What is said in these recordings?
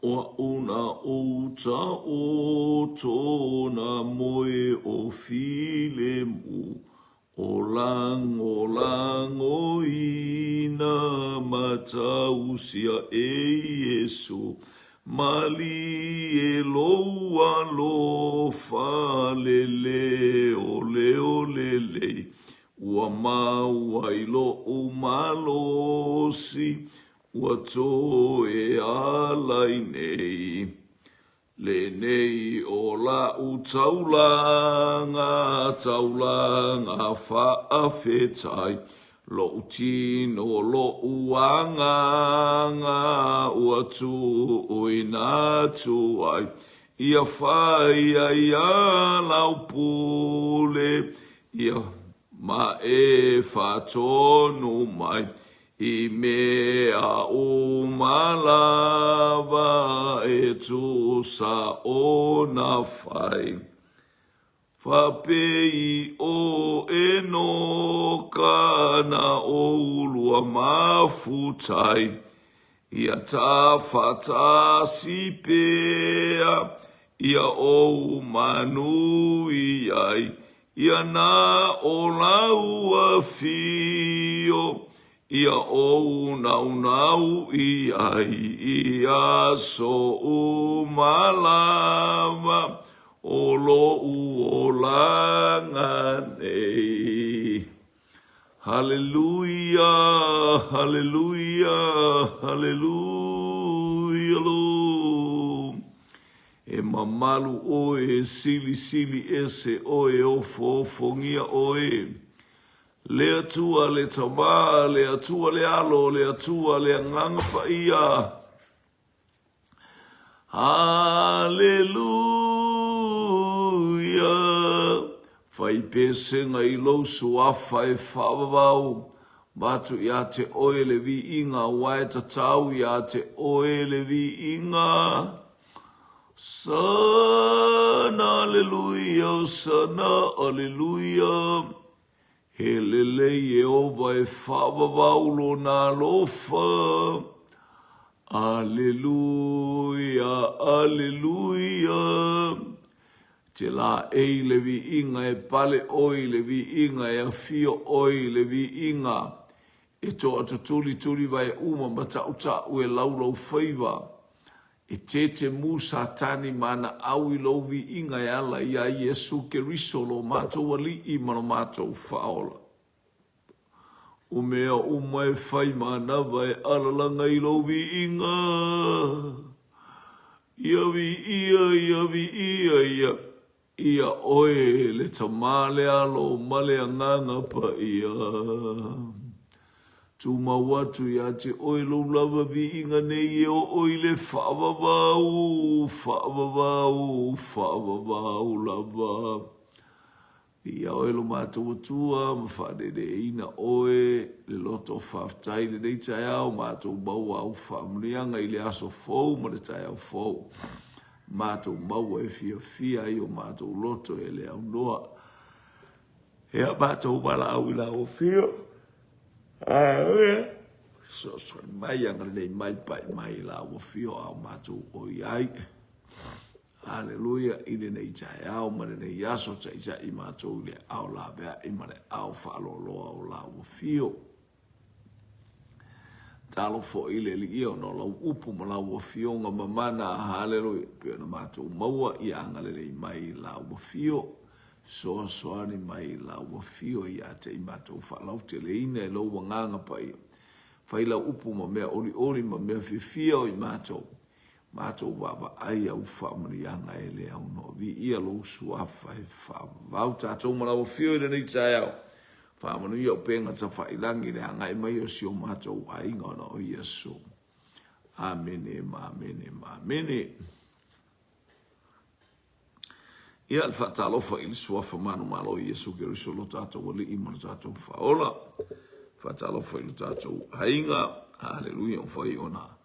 O una ota o tona moe o file mu. O lango ina matausia e Yesu. Mali e loa lo fa lele o leo lele. Ua maua ilo o malosi. Ua to e alai nei. Le nei o la u taulanga whaafetai. Lo utino lo uanganga ua tu uina tu ai. Ia whai ia lau pule. Ia ma e whatonu mai. I mea o malava e tu sa o na whai. Whapei o e no kana o ulua mafutai. Ia ta whatasi pea. Ia o manu iai. Ia na o laua fio. Ia o nau ia so malama o lo o langa nei. Hallelujah, hallelujah, hallelujah lo. E mamalu o e sili ese o e ofo fongia o e. Le atua le tama, le atua le alo, le atua le anganga pa ia. Hallelujah. Fai pese ngai lo suafa e whawawau. Batu ia te oe le vi inga, wae tatau ia te oe le vi inga. Sana, hallelujah, sana, hallelujah. Helele Yehova e whawawaulo na lofa. Alleluia, alleluia. Te la e levi inga e pale oi levi inga e afio oi levi inga. E to atutuli vai uma matauta ue laulau whaiva. E te musa tani mana awi lovi inga e ala ia Yesu Keriso lo matou ali I mano matou faola. O mea uma e whai mana vai alalanga I lovi inga. Ia. Ia oe le tamale alo male anganga pa ia. Tu mawatu ya te oi lo lava vi inga nei e o oi le whaavavau lava. Ia oi lo mātua tua, mawhane de ina oe, le loto whaftai le nei tai au, mātua mau au whamunianga I le aso fau, ma le tai au fau. Mātua mau e fia I o mātua loto e le au noa. Ea mātua mala au I la o fio. So mai anga nei mai pai mai la o fio au matu o iai. Hallelujah I nei tai au ma nei yaso tai I matu le au la bea I ma le au whaloloa o la o fio. Talo fo I le li o no la upu ma la o fio nga mamana hallelujah. Pio na matu maua I anga le nei mai la o fio. So soani mai la o fio I ate I matu whalau te le ina e lo wanganga pa ia. Whaila upu ma mea oli ma mea fia o I mātou. Mātou waba ai au whamarianga e le au no. Vi ia lo suafa e whamau tātou ma lau fio I le nei tai au. Whamanu ia o penga ta whailangi le hanga e mai o si o mātou ai ngana o Yesu. Amene, amene. Ia al whatalofa I le suafa manu malo I Yesu Keriso lo tātou wali I manu tātou whaola. Whatalofa I lo tātou hainga. Hallelujah o whai ona.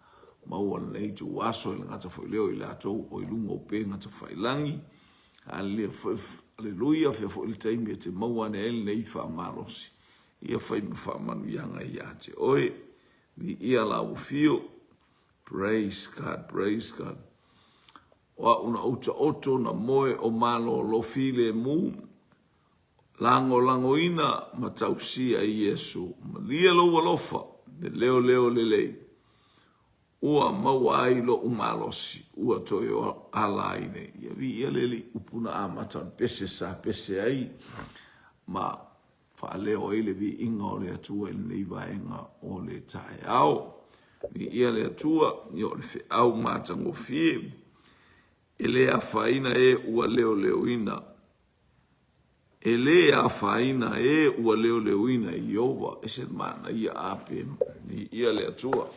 Maua nei tu aso I ngata whai leo I le atou o I lunga o pe ngata whailangi. Hallelujah fia whai le taimi e te maua ne ele nei wha marosi. Ia whai ma wha manu ianga I ate. Oe, vi ia la o fio. Praise God, praise God. Wa una uta oto na moe o malo lo file mu. Lango ina matausia i Yesu. Malia lo walofa. De leo lelei. Ua mawai lo umalosi. Ua toyo alaine. Ia vi ia leli upuna amatan pese sa pese ai. Ma fa leo ile vi inga o le atua ili neiva enga o le tae au. Vi ia le atua i o le fe au matango fie. Ele a faina ua leo ina. Ele a faina ua leo ina i Yehova. Ese mana ia ape ni ia le atua.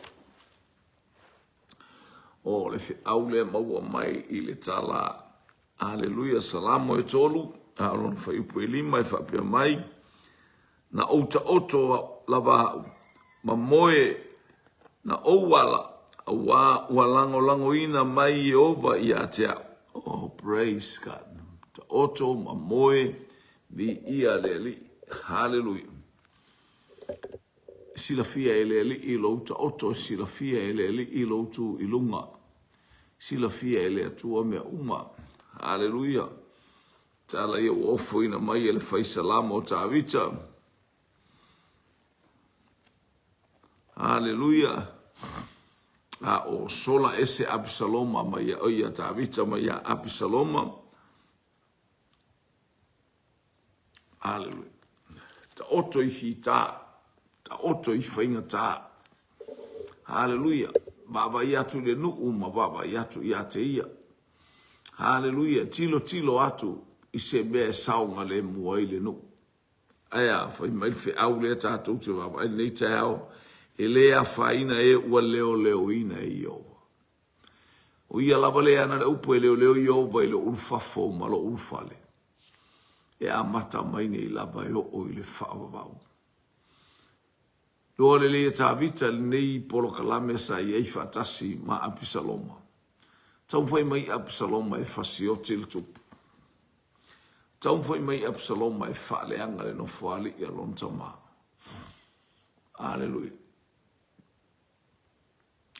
O le fe au le maua mai i le tala. Aleluia, salamo e tolu. Alon fa ipu e lima e fa pia mai. Na outa oto lava ma moe na ouala. Wa lango ina mai Yehova i atea. Oh, praise God. Ta oto ma moe vi ia leli. Hallelujah. Silafia eleli i louta oto. Silafia eleli i loutu ilunga. Silafia ele atua mea uma. Hallelujah. Tala ia uofo ina mai ele fai salama o tawita. Hallelujah. O sola ese Absaloma mai oia tawita mai Absaloma. Hallelujah. Ta oto i fita. Ta oto i fainga ta. Hallelujah. Baba yatu le nuu ma baba yatu yate ia. Hallelujah. Tilo atu i se mea saunga le mua i le nuu. Aya, fai mai fe au le tātou te baba. Nei te au. E lea faina ua leo ina i Yehova. O ia lava lea ana le upo e leo Yehova i le ulfafo ma lo ulfale. E a mata maine i lava e o i le whaavavau. Loa le lea tā vita nei polo kalame sa i ei fatasi ma Absaloma. Tau fai mai Absaloma e fasiote le tupu. Tau fai mai Absaloma e whaaleanga le no whaali i alonta maa. Hallelujah.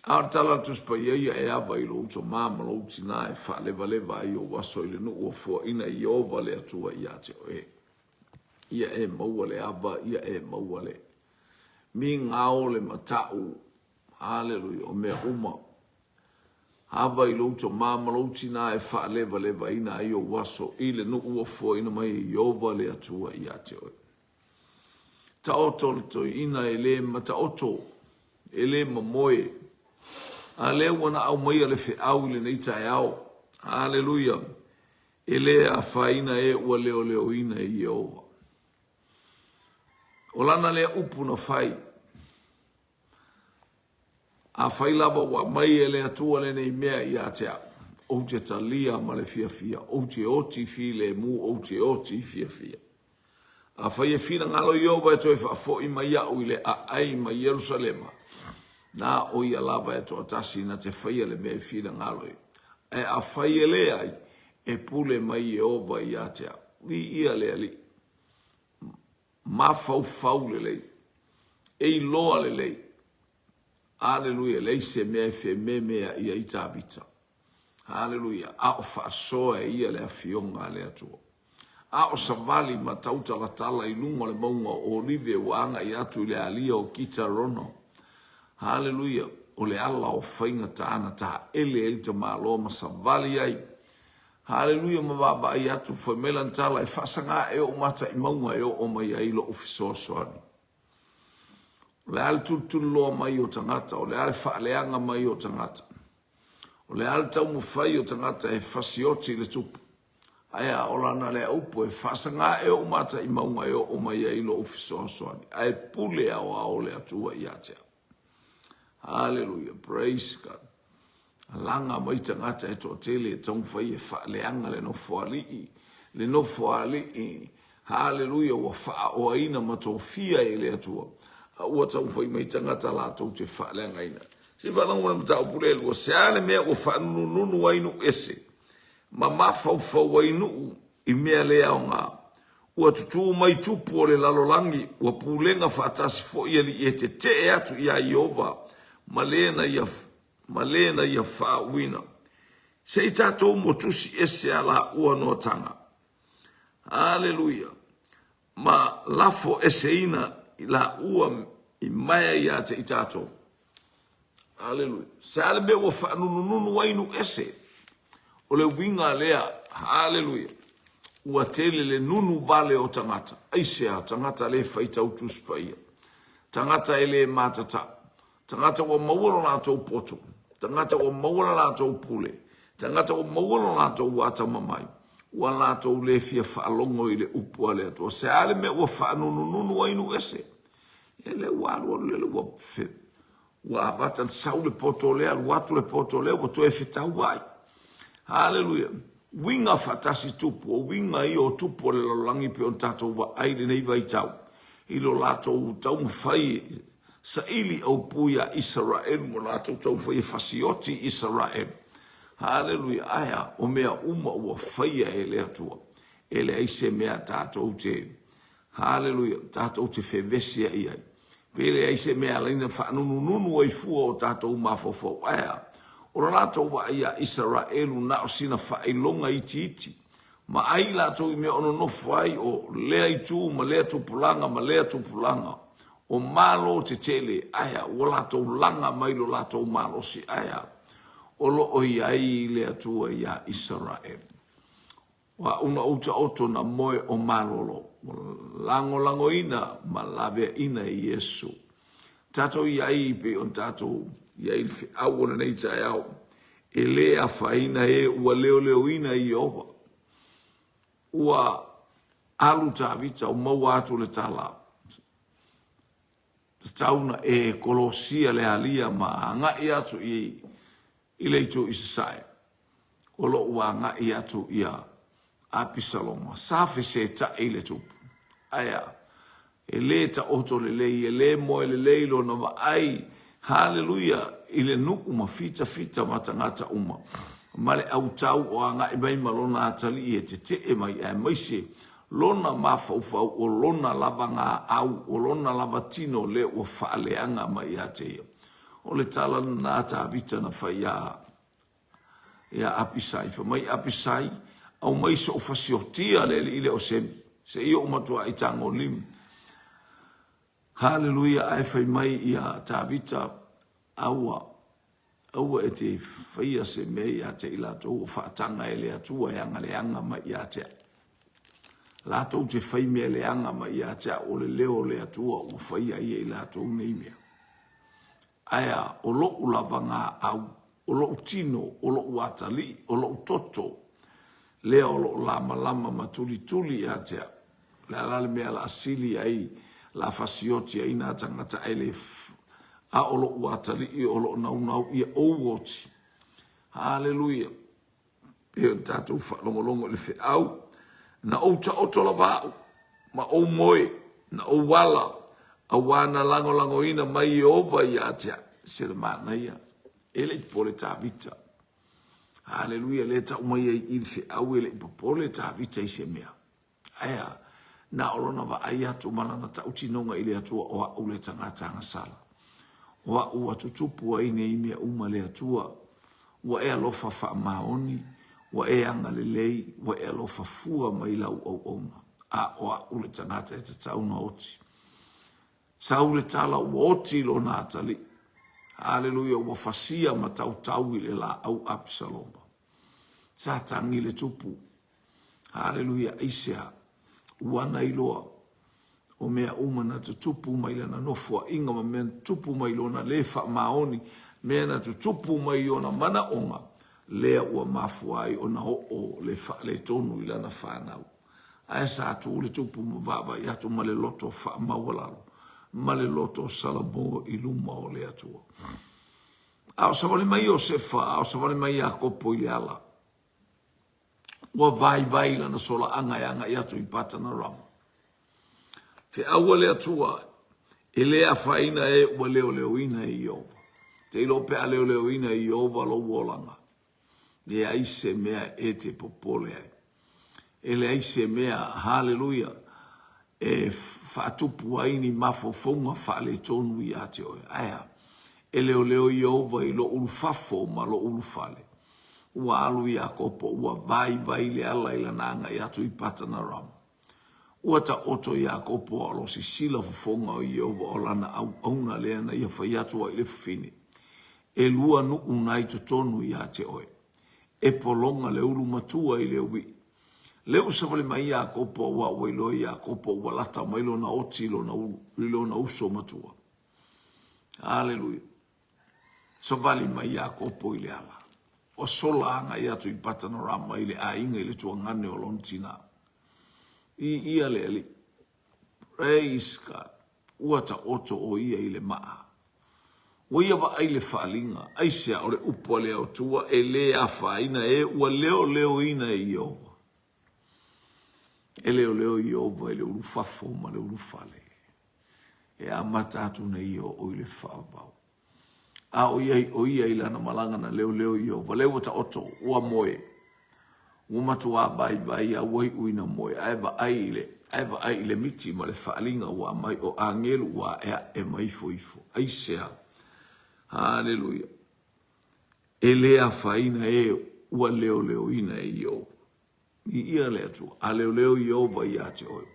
Artala tuspa ia e ava i louto mama louti na e whaalevaleva i o waso i le nu o fua ina i ova le atua i ate o e. Ia e maua le ava, ia e maua le. Mi ngao le matau, hallelujah, o mea uma. Ava i louto mama louti na e whaalevaleva ina i o waso i le nu o fua ina mai i ova le atua i ate o e. Ta oto to ina e le mata oto, e le mamoe. Ale wana au mai ale fe au le nei tai au. Hallelujah. Ele a faina ua leo ina i Yehova. O lana le upu na fai. A fai lava wa mai ele atua le nei mea i atea. O te talia ma le fia. O te oti fi le mu, o te oti fia. A fai e fina ngalo Yehova e toi fo i mai au i le a ai ma Yerusalema. Na o ia lava e toa tasi na te whaia le mea whina ngaloi. E a whaia le ai e pule mai e ova i atea. Li ia le ali. Ma fau le lei. E i loa le lei. Hallelujah. Lei se mea e mea ia i tabita. Hallelujah. A o whaasoa e ia le a fionga le atua. A o savali ma tauta la tala i lunga le maunga o rive wanga i atu le alia o kita rono. Hallelujah. O le ala o whainga taana ta ele te malo ma savali ai. Hallelujah. Ma baba i atu whamelan tala e whasanga e o mata i maunga e o mai ai lo ofisoa soani. O le ale tutun loa mai o tangata. O le ale whaaleanga mai o tangata. O le ale tau mo whai o tangata e whasioti le tupu. Aia o lana le upo e whasanga e o mata i maunga e o mai ai lo ofisoa soani. Ai pule au le atua i atea. Hallelujah, praise God. Langa mai tangata e toa tele e tau whai e whaaleanga le no whaali. Le no whaali. Hallelujah, wa wha o aina matofia e le atua. Ua tau whai mai tangata la tau te whaaleanga ina. Si whalangu na mtau pule lua se ale mea o whanunu wainu ese. Ma mafau wainu i mea lea o ngā. Ua tutu mai tupu o le lalolangi. Ua pulenga whaatasi fo ia li e te atu ia Yehova. Ma lena ia malena ia whaawina. Se i tātou motusi ese ala ua no tanga. Haleluia. Ma lafo ese ina la ua i maia ia te i tātou. Haleluia. Se ale me ua whaanununu wainu ese. O le winga lea. Haleluia. Ua tele le nunu vale o tangata. Aisea tangata le whaita utuspaia. Tangata ele matata. Tangata ua mauara lātou poto. Tangata ua mauara lātou pule. Tangata ua mauara lātou wata mamai. Ua lātou le fia whaalongo i le upua le atua. Se ale me ua whaanununu wainu ese. Ele ua le ua fe. Ua abatan sau le poto lea. Watu le poto lea. Ua toe fitau wai. Hallelujah. Winga fatasi tupu. O winga i o tupu o le lolangi pe on tātou wa aile nei vai tau. I lo lātou tau mwhai sa ili au puia Israel. Mo lātou tau whai fasioti Israel. Hallelujah. Aya o mea uma ua whaia e lea tua. E le aise mea tātou te. Hallelujah. Tātou te whewesia iai. Pele aise mea leina whanununu ai fua o tātou mafofo. Aya. O lātou wa ia Israelu na o sina whailonga iti iti. Ma ai lātou i mea ono nofai o lea i tū, ma lea tupulanga, ma lea tupulanga. O malo te tele, aya, o lātou langa mailo lātou malo si aya. O lo o iai lea tua ia Israel. Wa una uta oto na moe o malolo. Lango ina, ma lave ina i Yesu. Tatou iai pe on tatou ia il fi awona nei tai au. E lea faina e ua leo ina i ova. Ua alu tāwita o maua atu le tala. Tauna e kolosia le alia ma ngai atu i leitu i sasai. Olo ua ngai atu ia Apisaloma. Safi se ta e le tupu. Aya. E le ta oto le lei, e le moe le leilo na wa ai. Hallelujah. Ile nuku ma fita matangata uma. Male au tau o anga e mai malona atali e te e mai e maise. Lona mafaufau o lona lavanga au o lona lavatino le o faaleanga mai ate. O le tala na ta vita na faia ya apisai. Fa mai apisai au mai so fasiotia le ile o se io matua i tango lim. Hallelujah. Ai fai mai ia ta vita aua e te whaia se mei a te ila tō whaatanga e lea tua e anga leanga ma i a te. La tō te whai mea leanga ma i a te o le leo lea tua o whaia i e la tō nei mea. Aia o loo lavanga au, o loo tino, o loo atali, o loo toto, lea o loo lama matuli a te. Le alale mea la asili ai, la fasioti ai nā tangata ai le a olo watali i olo nau i ouoti. Hallelujah. Peo tātou whalongolongo le whi au. Na ou ta otola vāu. Ma ou moe. Na ou wala. A wana lango ina mai i ova i atea. Sere mana ia. Ele i pole tā vita. Hallelujah. Le ta umai i whi au ele i pole tā vita i se mea. Aya. Na olona wa ai atu malana ta utinonga ili atua o a ule tanga sala. Wa ua tutupu wa ine ime uma le atua, wa e alofa wha maoni, wa e anga le lei, wa e alofa fua mai lau au ona. A oa ule tangata e te tauna oti. Sa ule tala ua oti lo na atali. Hallelujah, ua fasia ma tau i le la au Apisaloma. Sa tangi le tupu. Hallelujah, Isea, wana iloa. O mea umana te tupu mai lana nofua inga ma mea tupu mai lona lefa maoni mea na te tupu mai ona mana onga lea ua mafuai o na o le tonu i lana whanau. Ae sa tu le tupu mawaba i atu ma le loto wha mawalalo ma le loto salamo i luma o le atua. Ao savale mai o sefa, ao savale mai a kopo i le ala. Ua vai lana sola anga i atu i patana rama. Fe aua lea tua, e lea whaina e ua leo ina i Iova. Te ilo pea leo ina i Iova lo uolanga. Le aise mea e te popole ai. E le aise mea, hallelujah, e whaatupu aini mafofonga whaale tonu i ate oe. Aia, E leo Yehova ilo ulufafo ma lo ulufale. Ua alu Iakopo, ua vai le ala ila nanga yatu ipata na rama. Ua ta oto Iakopo alo si sila fufonga o Yehova o lana auna lea na ia fayatu wa ile fufini. E lua nu unai tutonu ya te oe. E polonga le ulu matua ile uwi. Leo sabale mai Iakopo wa wailo Iakopo wa lata mailo na otilo na ilo na uso matua. Hallelujah. Sabale mai Iakopo ile ala. O sola anga ia tu ipata na rama ile a inga ile tua ngane o lontina. Ia le praise God. Uata oto o ia ile maa. Ia wa aile whaalinga. Aisea ore upo leo tua e lea whaina e ua leo ina e Yehova. E leo Yehova e le urufafo ma le urufale. E amata atu na iyo o ile whaabau. A o ia ila na malanga na leo Yehova. Leo ta oto ua moe. Umatu wa bai a wai uina moe. Aiba ai ile miti ma le whaalinga wa mai o angelu wa e maifo. Aisea. Hallelujah. Elea faina e ua leo ina e Yehova. Ia lea tu. A leo Yehova ia te oi.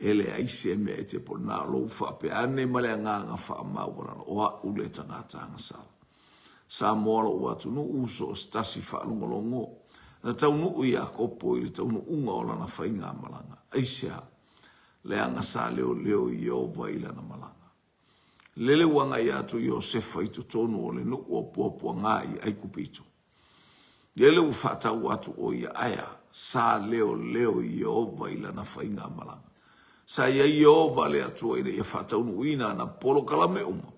Ele aise me e te pona lo whape ane male nganga wha mawana oa ule tangata sala. Sa moala ua tu nu uso stasi wha longolongo. Na tau nu Iakopo ili tau nu unga o lana whainga malanga. Aisea lea ngasa leo Yehova ila na malanga. Lele wanga ia tu Yosefa i tonu o le nuku o puapua ngai ai kupito. Lele ufata watu o ia aya sa leo Yehova ila na whainga malanga. Sa ia Yehova le atua ina ia fata unu ina na polo kalame uma.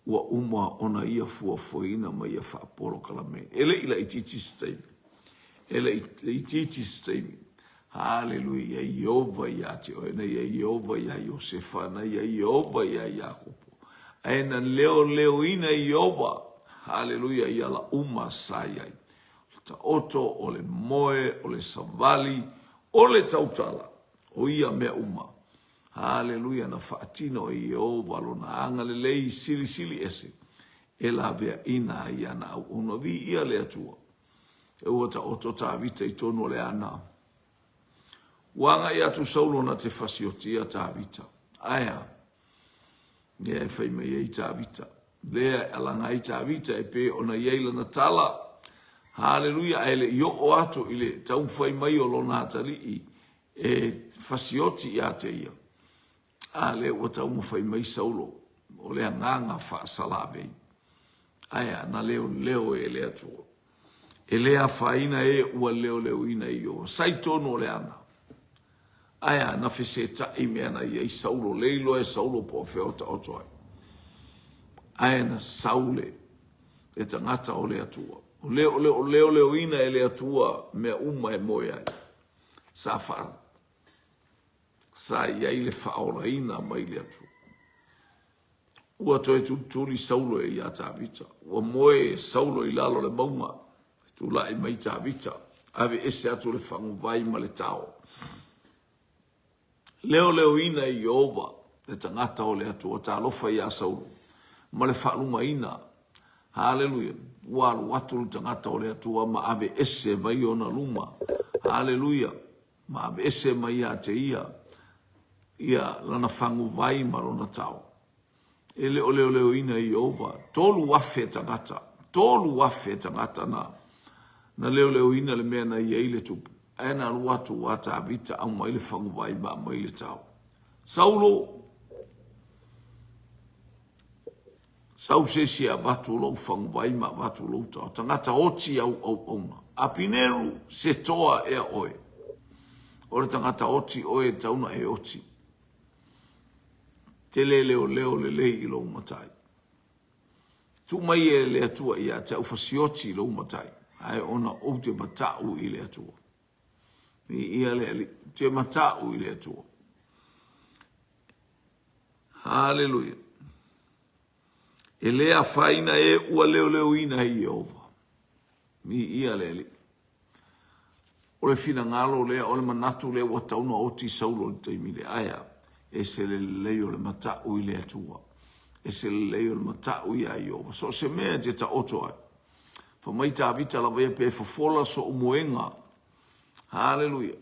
Ua ona ia fuafoina ma ia wha polo kalame. Ele ila itichi staimi. Hallelujah. Ia Yehova ia te oina. Ia Yehova ia Yosefa na ia Yehova ia Iakopo. Aina leo ina Yehova. Hallelujah. Ia la uma sayai. Ta oto, ole moe, ole savali, ole tautala. O ia mea uma. Hallelujah. Na faatina o Yehova lo na anga lei sili ese. E la vea ina ia na au unavi ia le atua. E ua ta oto ta vita i tonu le ana. Wanga ia tu saulo na te fasiotia ta vita. Aya. Ia fai me ia i ta vita. Lea alanga i ta vita e pe ona iaila na tala. Hallelujah. Ele yo o ato ile tau fai mai o lona atali i. E fasioti ia te ia. Ale o tau mo fai mai saulo. O lea nganga fa salabe. Aya na leo e lea tua. E lea faina e ua leo ina i o. Saitono o lea na. Aya na feseta imea na ia i saulo. Leilo e saulo po feota otoai. Aya na saule. E tangata o lea tua. O leo ina e lea tua mea uma e moe ai. Safa. Sa ia ile faola ina mai lea tua. Ua toe tuli saulo e ia ta vita. Ua moe saulo i lalo le maunga. Tu lai mai ta vita. Ave ese atu le whangu vai ma le tao. Leo ina i Yehova. Le tangata o le atu o ta alofa ia saulo. Ma le whalunga ina. Hallelujah. Walu watu le tangata o le atu ma ave ese mai ona luma. Hallelujah. Ma ave ese mai a te ia. Ia lana whangu vai ma rona tao. Ele o leo ina i Yehova. Tolu wafe tangata. Tolu wafe tangata na leo ina le mea na ia ile tupu. Aina watu wata abita au maile whangu vai ba maile tao. Saulo. Sau sesi a watu lo whangu vai ma watu lo tao. Tangata oti au ona. Apineru se toa ea oe. Ore tangata oti oe tauna e oti. Te leo le ilo umatai. Tu mai e le atua ia te ufasioti ilo umatai. Ai ona o te matau i le atua. Ia le te matau i le atua. Hallelujah. E lea faina e ua leo ina i Yehova. Ia le. O le fina ngalo lea, o le manatu lea ua tauna o ti saulo le taimi le aya. E se le leo le matau i le atua. e se leo le matau ia Iova. So se mea te ta oto ai. Fa mai ta vita la vea pe fofola so umuenga. Hallelujah.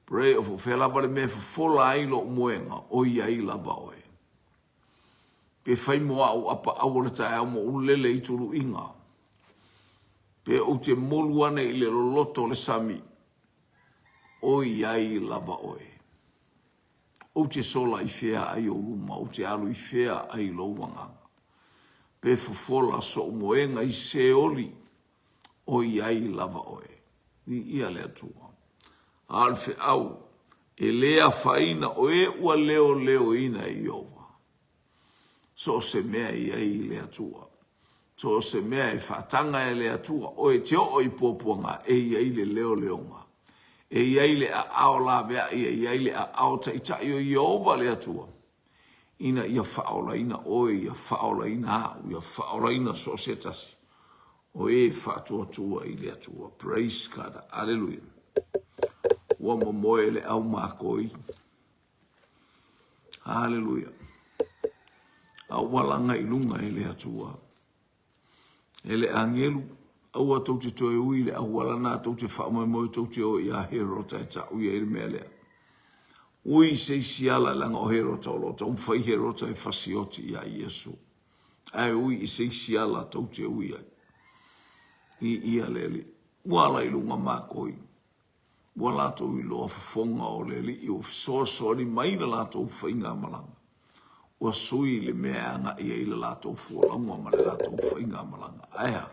Pray of fela ba le me fofola ai lo umuenga o ia I la ba oe. Pe fai moa au apa au le tae au mo ulele I turu inga. Pe o te moluane I le loloto le sami. O ia I la ba oe. O te sola I fea ai o luma, o te alu I fea ai lo wanganga. Pe fofola so umuenga I se oli. O ia I lava oe. Ni ia lea tua. Alfe au. E lea faina o e ua leo leo ina I Iova. So se mea ia I lea tua. So se mea e whatanga e lea tua. O e te o I poponga e ia I le leo leonga. E ia I le a ao la vea e ia I le a ao ta ita I o Iova lea tua. Ina ia whaola ina oe, ia whaola ina au, ia whaola ina so setasi. O e whatua tua I lea tua. Praise God. Hallelujah. Ua momoe le au makoi. Hallelujah. Au walanga I lunga I lea tua. Ele angelu. Au a tau te toe ui le au walana tau te whaumai moe tau te o ia hero ta e ta ui e mea lea. Ui se siala langa o hero ta o lota. Umwhai hero ta e whasioti ia Iesu. Ai ui se siala tau te ui ai. I ia leli. Wala I lunga makoi. Wala tau I loa whafonga o leli. I o sori maina la tau whainga malanga. Ua sui le mea anga ia I le la tau fuolangua ma le la tau whainga malanga. Aia.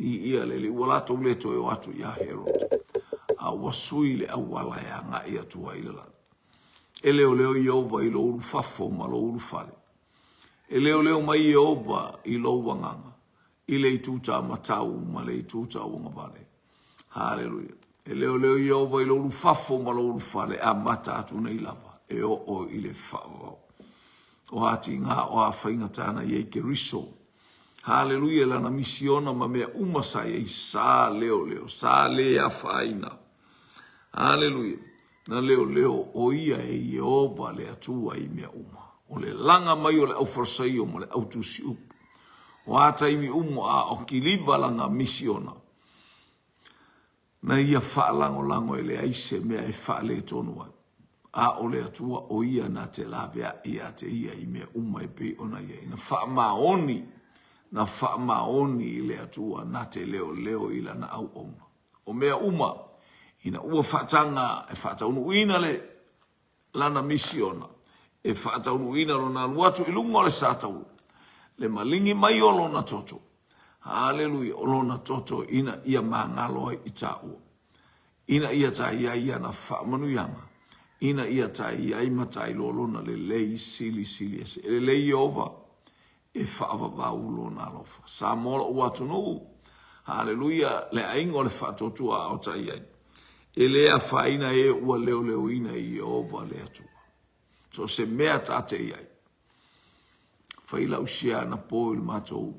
I ia leli. Wala tau le toi o atu ia herota. A ua sui le awala e anga ia tua I le la. E leo leo Iova I lo uru fafo ma lo uru fale. E leo leo mai Iova I lo wanganga. I le ituta matau ma le ituta wanga vale. Hallelujah. E leo leo Iova I lo uru fafo ma lo uru fale a mata atu nei lava. E o I le fafo. O hati ngā o a whainga tāna I ke riso. Hallelujah lana misiona ma mea umasai I sa leo leo. Sa lea whaina. Hallelujah. Na leo leo o ia e Iova le atua I mea uma. O le langa mai o le au farsai o mo le au tusi upu. O ata imi umo a o kiliba langa misiona. Na ia whaalango lango e le aise mea e whaale tonu ai. A o le atua o ia na te lavea ia te ia I mea uma e pe ona ia. Na whaamaoni. Na whaamaoni I le atua na te leo leo I lana au ona. O mea uma. Ina ua whaatanga e whaataunu ina le lana misiona. E whaataunu ina lo na luatu I lunga le sātau. Le malingi mai o lona toto. Hallelujah. O lona toto ina ia mangalo I tāua. Ina ia tā ia na whaamanuianga. Ina ia tā ia I matai lo lona le lei sili. Le lei Iova e whaavavau lona alofa. Sa mola ua tunu. Hallelujah. Le aingo le whaatotua o tā iai. E lea whaina e ua leo leo ina I Iova le atua. So se mea tate iai. Whaila usia na po il matou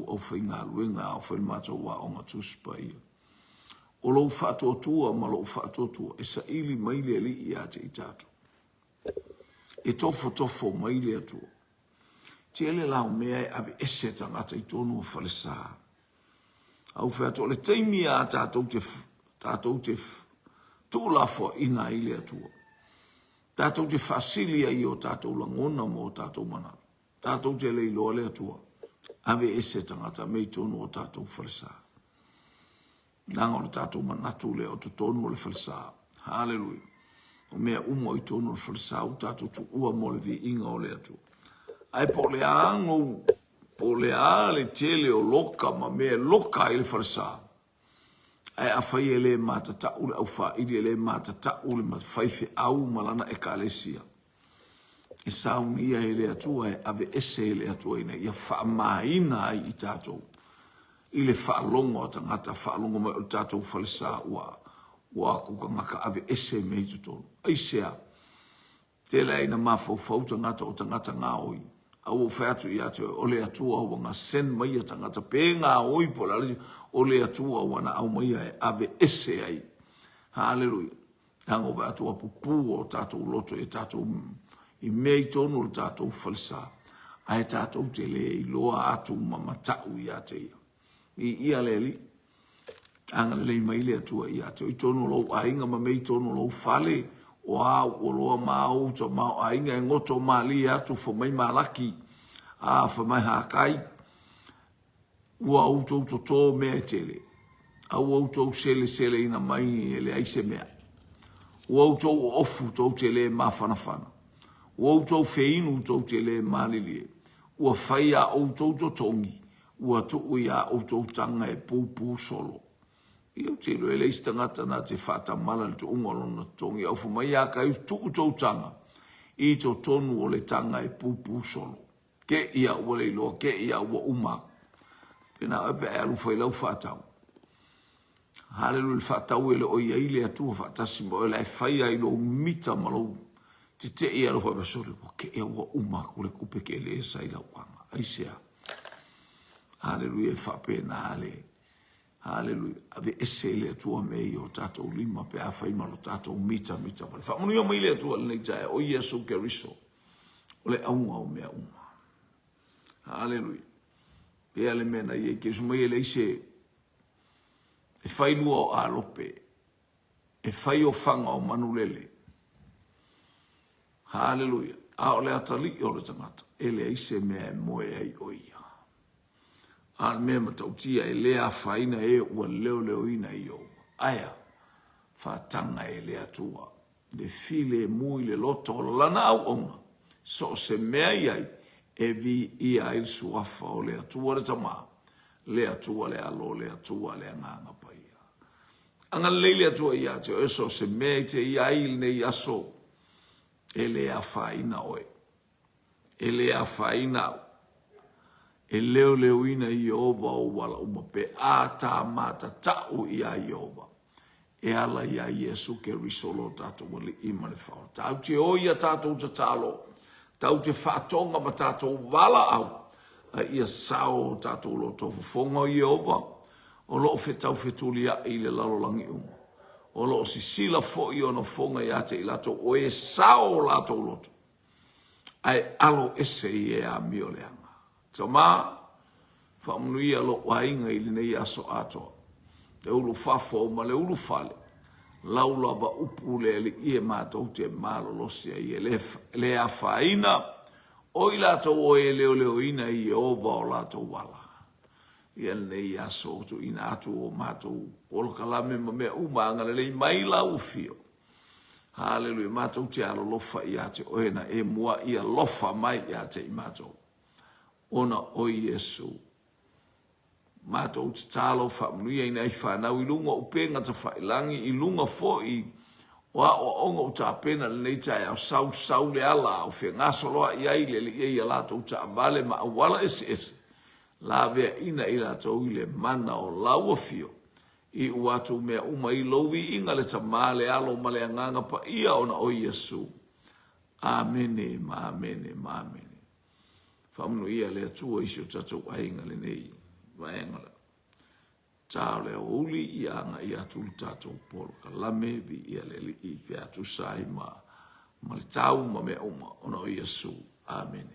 au whainga luenga au whail matou wa o matuspa ia. O lou whaatotua ma lou whaatotua e sa ili maile li I ate I tātou. E tofo maile atua. Te ele lau mea e ave ese tangata I tonu o whalesa. Au whato le teimi a tātou te tūlafo ina ile atua. Tātou te whasilia I o tātou langona mo tātou mana. Tātou te leilo le atua. Ave ese tangata mei tonu o tātou whalesa. Nanga o tātou manatu le o tonu o le whalesa. Hallelujah. O mea umo I tonu o le whalesa o tātou tu ua mo le vi inga o le atua. Ai po le ango, po le a le tele o loka ma mea loka I le whalesa. Ai a whai e le mātata ule au wha ili e le mātata ule ma whaife au malana e ka alesia. E saungi ia e le atua e ave ese e le atua ina. Ia wha maina ai I tātou. I le wha longo o tangata wha longo mai o tātou whalesa ua kuka ngaka ave ese mei tutonu. Ai sea. Tela ina mawhau tangata o tangata ngā oi. Au o whātu I atu o le atua o nga sen mai a tangata pē ngā oi po la o le atua o na au mai e ave ese ai. Hallelujah. Hango whātu a pupu o tātou loto e tātou I mei tonu o tātou falsa. Ai tātou te le I loa atu mamatau ia te ia. I ia le li. Anga le mai le atua ia te. I tonu lo ainga ma mei tonu lo fale. O au o loa mau to mau ainga e ngoto mali atu fo mai malaki. Fo mai hakai. Ua autou to tō mea tele. Au autou sele ina mai ele aise mea. Ua autou ofu tau te le mawhanawhana. Ua autou feinu tau te le malilie. Ua whaia autou to tongi. Ua tuu ia autou tanga e pūpū solo. Iau te lo ele istangata na te whata mala le tu ungolo na tongi. Au fumai a kai tuu tau tanga. I to tonu o le tanga e pūpū solo. Ke ia ua le loa, ke ia ua umaku. Pena epe e alu whai lau whatau. Hallelujah, whatau ele o ia ile atua whatasi mo ele e whai ai lo mita malau. Te ia lo whai basore, ke ea ua umaku le kupe ke ele e sai lau wanga. Aisea. Hallelujah, e whape na hale. Hallelujah, ave ese ele atua mei o tātou lima pe a whai malo tātou mita. Whamunu ia mai ele atua le nei tae o Iesu Keriso. O le aunga o mea uma. Hallelujah. Pea le mena i e ke sumai ele ise e whai lua o alope, e whai o whanga o manulele. Hallelujah. A o le atali o le tangata, e le ise mea e moe ai o ia. A le mea matautia e lea whaina e ua leo ina i o. Aia, whatanga e lea tua. Le file e mui le loto lana au ona. So se mea iai, e vi ia il suafa o le atua le tama, le atua le alo, le atua le anganga pa ia. Anga leile atua ia te eso se mea te ia il ne aso, e le a whaina oe, e le a whaina o, e leo ina i ova o wala umape, a ta mata tau ia i ova, e ala ia Iesu Keriso lo tato wali ima le whao. Tau te oia tato ta talo, tau te whatonga ma tātou wala au, ia sao tātou lo tofu fonga i ova, o loo whetau whetulia i le lalolangi umo. O loo si sila fo i ona fonga i ate i lato, o e sao lato loto. Ai alo ese i e a mio leanga. Tau maa, whamunu ia lo wainga i lina i aso atoa. Te ulu fafo ma le ulu fale. Laula ba upu le i e mātou te mālo losia i le a whaina, o i lātou o e leo ina i ova o lātou wala. I nei a sotu ina atu o mātou olo kalame ma mea umanga le mai lau fio. Hallelujah, mātou te alo lofa i ate oena e mua ia lofa mai i ate i mātou. Ona o Iesu. Mātou te tālo whamunuia i nei whanau i lunga upenga ta whailangi i lunga fo i wa o onga o ta pena le nei tai au sau le ala au whi ngaso loa i aile le i a lato ta vale ma wala ese. La vea ina i lato i le mana o laua fio i uatu mea uma i lowi inga le ta male alo male anganga pa ia ona o Iesu. Amene, ma amene. Whamunuia le atua isi o tatou ainga le nei. Vaengala. Tau leo uli i anga i atu tātou polo kalame vi i aleli i pe atu sai ma le tau ma mea uma ona o Iesu. Amen.